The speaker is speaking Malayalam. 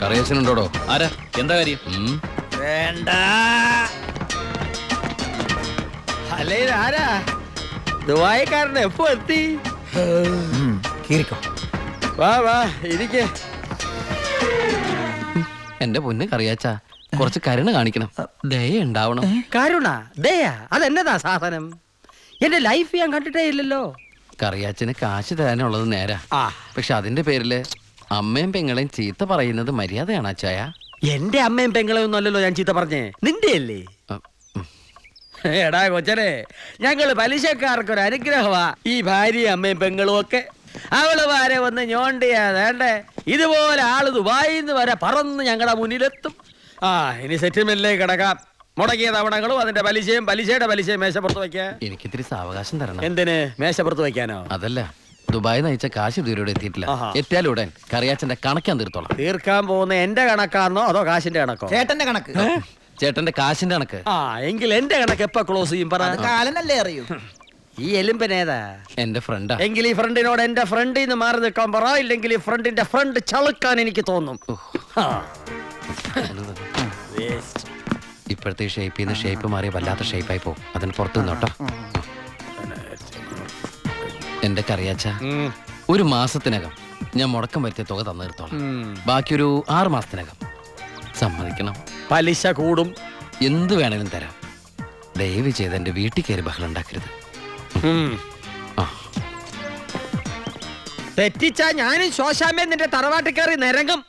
കറിയച്ചനുണ്ടോടോ? ആരാ? എന്താ കാര്യം? വേണ്ട. അല്ലേ ആരാ? ദുബായിക്കാരൻ എപ്പോ എത്തി? വാ വാ ഇരിക്കേ. എന്റെ പൊന്ന് കറിയാച്ച, കുറച്ച് കരുണ കാണിക്കണം, ദയ ഉണ്ടാവണം. കരുണ ദയാ അതെന്നതാ സാധനം? എന്റെ ലൈഫ് ഞാൻ കണ്ടിട്ടേ ഇല്ലല്ലോ. കറിയാച്ചന് കാശ് തരാനുള്ളത് നേരാ, ആ പക്ഷെ അതിന്റെ പേരില് അമ്മയും പെങ്ങളെയും ചീത്ത പറയുന്നത് മര്യാദയാണ് അച്ചായ. എന്റെ അമ്മയും പെങ്ങളെയൊന്നും അല്ലല്ലോ ഞാൻ ചീത്ത പറഞ്ഞേ, നിന്റെ അല്ലേ? എടാ കൊച്ചനെ, ഞങ്ങള് പലിശക്കാർക്കൊരു അനുഗ്രഹമാ ഈ ഭാര്യയും അമ്മയും പെങ്ങളും ഒക്കെ. അവള് വരെ വന്ന് ഞോണ്ടിയാ വേണ്ടേ, ഇതുപോലെ ആള് ദുബായിന്ന് വരെ പറന്ന് ഞങ്ങളുടെ മുന്നിലെത്തും. ആ ഇനി സെറ്റിൽമെന്റിലേക്ക് കിടക്കാം. മുടക്കിയ തവണകളും അതിന്റെ പലിശയും പലിശയുടെ പലിശയും മേശപ്പുറത്ത് വെക്കാൻ. എനിക്കിത്തിരി സാവകാശം തരണം. എന്തിന്? മേശപ്പുറത്ത് വെക്കാനോ? അതല്ല, ദുബായി നയിച്ച കാശ് ഇതുവരെ എത്തിയിട്ടില്ല. ആഹാ. എത്തിയാലുടൻ കറിയാച്ചന്റെ കണക്കാൻ തീർത്തോളാം. തീർക്കാൻ പോകുന്ന എന്റെ കണക്കാണോ അതോ കാശിന്റെ കണക്കോ? ചേട്ടന്റെ കണക്ക്. ചേട്ടന്റെ കാശിന്റെ കണക്ക്. ആ എങ്കിൽ എന്റെ കണക്ക് എപ്പ ക്ലോസ് ചെയ്യും പറ? കാലനല്ലേ അറിയൂ. ഈ എലുമ്പനേതാ? എന്റെ ഫ്രണ്ടാ. എങ്കിൽ ഈ ഫ്രണ്ടിനോട് എന്റെ ഫ്രണ്ടിൽ നിന്ന് മാറി നിൽക്കാൻ പറ, ഇല്ലെങ്കിൽ ഈ ഫ്രണ്ടിന്റെ ഫ്രണ്ട് ചളുക്കാൻ എനിക്ക് തോന്നും. ആ. ഇപ്പോഴത്തെ ഷേപ്പിൽ നിന്ന് ഷേപ്പ് മാറി വല്ലാത്ത ഷേപ്പായി പോകും. അതിന് പുറത്തു നിന്നോട്ടോ. എന്റെ കറിയാച്ച, ഉം. ഒരു മാസത്തിനകം ഞാൻ മുടക്കം വരുത്തിയ തുക തന്നു തീർത്തോളാം. ഉം. ബാക്കിയൊരു 6 മാസത്തിനകം സമ്മതിക്കണം. പലിശ കൂടും. എന്ത് വേണേലും തരാം. ദയവ് ചെയ്ത് എന്റെ വീട്ടിൽ കയറി ബഹളം ഉണ്ടാക്കരുത്. ഉം. ആ. തെറ്റിച്ചാ ഞാനും ശോശാമ്മ നിന്റെ തറവാട്ടിൽ കയറി നിരങ്ങും.